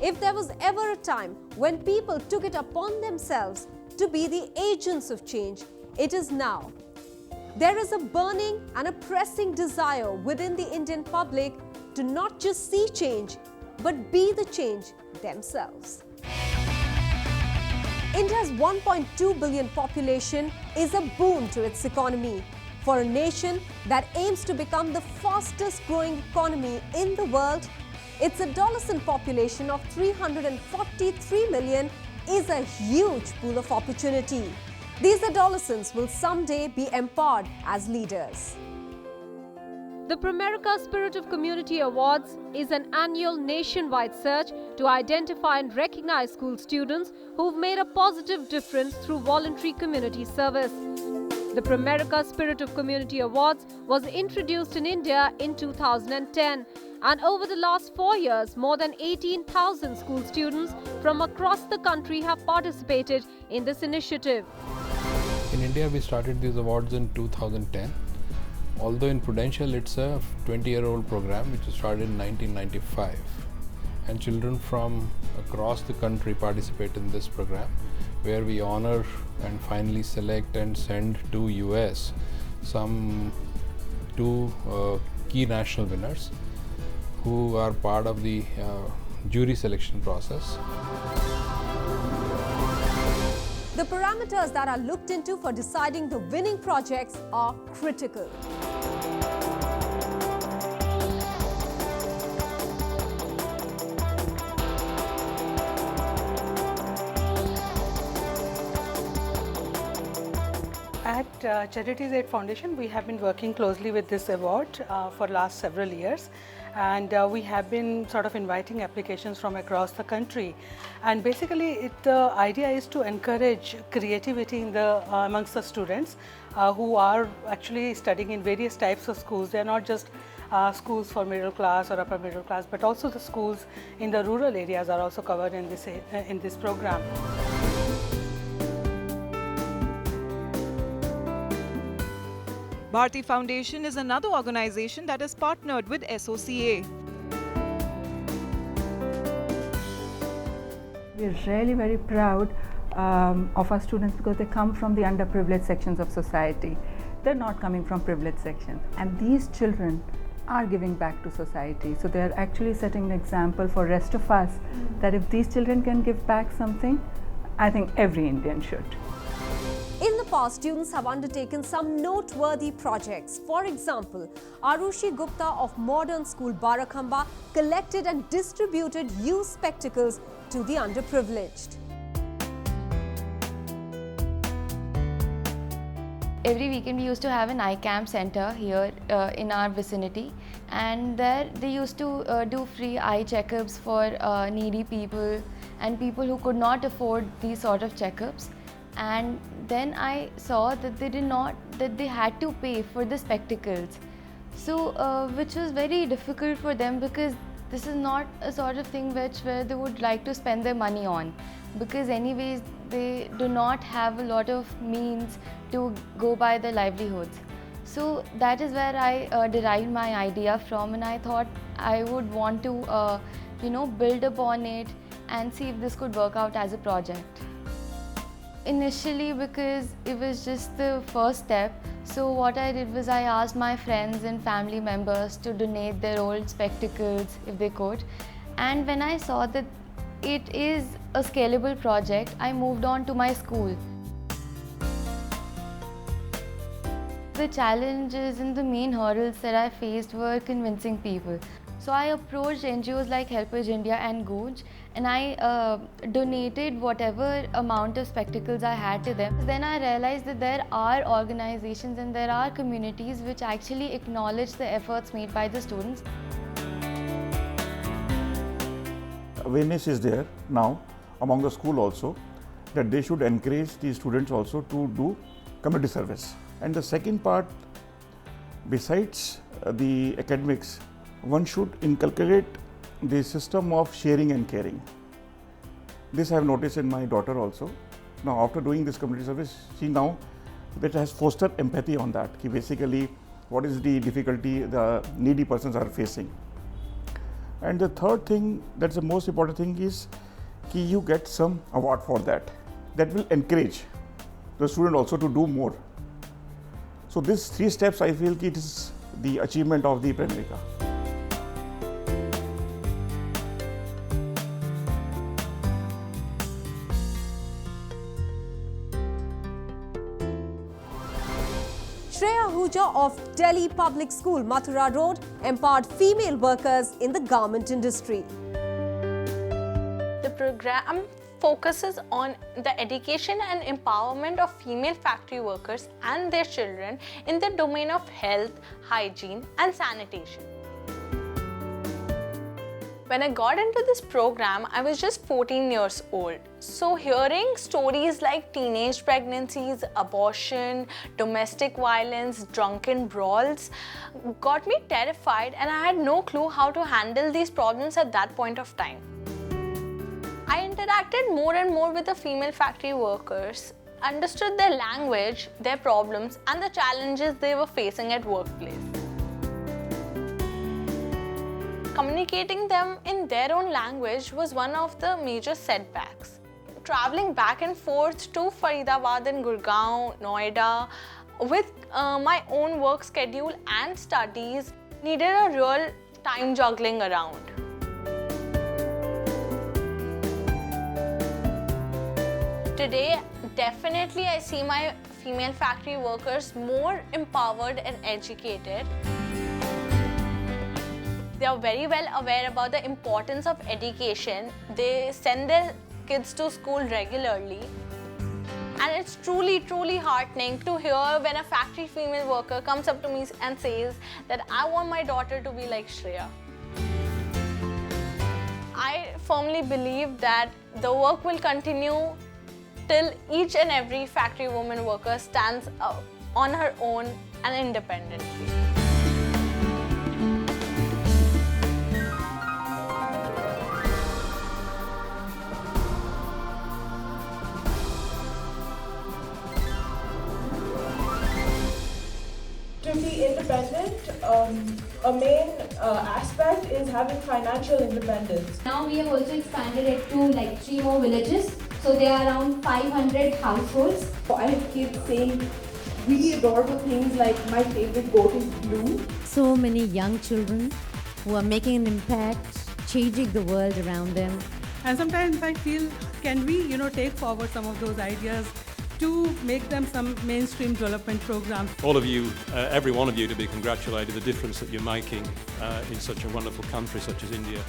If there was ever a time when people took it upon themselves to be the agents of change, it is now. There is a burning and a pressing desire within the Indian public to not just see change, but be the change themselves. India's 1.2 billion population is a boon to its economy. For a nation that aims to become the fastest growing economy in the world, its adolescent population of 343 million is a huge pool of opportunity. These adolescents will someday be empowered as leaders. The Pramerica Spirit of Community Awards is an annual nationwide search to identify and recognize school students who've made a positive difference through voluntary community service. The Pramerica Spirit of Community Awards was introduced in India in 2010, and over the last 4 years, more than 18,000 school students from across the country have participated in this initiative. In India, we started these awards in 2010. Although in Prudential, it's a 20-year-old program which was started in 1995. And children from across the country participate in this program, where we honor and finally select and send to US some two key national winners who are part of the jury selection process. The parameters that are looked into for deciding the winning projects are critical. At Charities Aid Foundation, we have been working closely with this award for last several years, and we have been sort of inviting applications from across the country. And basically, the idea is to encourage creativity in amongst the students who are actually studying in various types of schools. They are not just schools for middle class or upper middle class, but also the schools in the rural areas are also covered in this program. Bharti Foundation is another organization that is partnered with SOCA. We're really very proud of our students because they come from the underprivileged sections of society. They're not coming from privileged sections. And these children are giving back to society. So they're actually setting an example for rest of us that if these children can give back something, I think every Indian should. In the past, students have undertaken some noteworthy projects. For example, Arushi Gupta of Modern School Barakhamba collected and distributed used spectacles to the underprivileged. Every weekend we used to have an eye camp center here in our vicinity, and there they used to do free eye checkups for needy people and people who could not afford these sort of checkups. And then I saw that they had to pay for the spectacles, so which was very difficult for them, because this is not a sort of thing where they would like to spend their money on, because anyways they do not have a lot of means to go by their livelihoods. So that is where I derived my idea from, and I thought I would want to build upon it and see if this could work out as a project. Initially, because it was just the first step, so what I did was I asked my friends and family members to donate their old spectacles if they could. And when I saw that it is a scalable project, I moved on to my school. The challenges and the main hurdles that I faced were convincing people. So I approached NGOs like Helpage India and Gooj, and I donated whatever amount of spectacles I had to them. Then I realized that there are organizations and there are communities which actually acknowledge the efforts made by the students. Awareness is there now among the school also, that they should encourage the students also to do community service. And the second part, besides the academics, one should inculcate the system of sharing and caring. This I have noticed in my daughter also. Now after doing this community service, she now that has fostered empathy on that. Basically, what is the difficulty the needy persons are facing. And the third thing, that's the most important thing, is कि you get some award for that. That will encourage the student also to do more. So these 3 steps, I feel it is the achievement of the Pramerica. Shreya Ahuja of Delhi Public School, Mathura Road, empowered female workers in the garment industry. The program focuses on the education and empowerment of female factory workers and their children in the domain of health, hygiene, and sanitation. When I got into this program, I was just 14 years old. So hearing stories like teenage pregnancies, abortion, domestic violence, drunken brawls got me terrified, and I had no clue how to handle these problems at that point of time. I interacted more and more with the female factory workers, understood their language, their problems, and the challenges they were facing at workplace. Communicating them in their own language was one of the major setbacks. Traveling back and forth to Faridabad and Gurgaon, Noida, with my own work schedule and studies needed a real time juggling around. Today, definitely I see my female factory workers more empowered and educated. They are very well aware about the importance of education. They send their kids to school regularly. And it's truly, truly heartening to hear when a factory female worker comes up to me and says that I want my daughter to be like Shreya. I firmly believe that the work will continue till each and every factory woman worker stands up on her own and independently. To be independent, a main aspect is having financial independence. Now we have also expanded it to like 3 more villages. So there are around 500 households. I have kids saying really adorable things like my favorite goat is blue. So many young children who are making an impact, changing the world around them. And sometimes I feel, can we, take forward some of those ideas to make them some mainstream development programs? All of you, every one of you, to be congratulated, the difference that you're making in such a wonderful country such as India.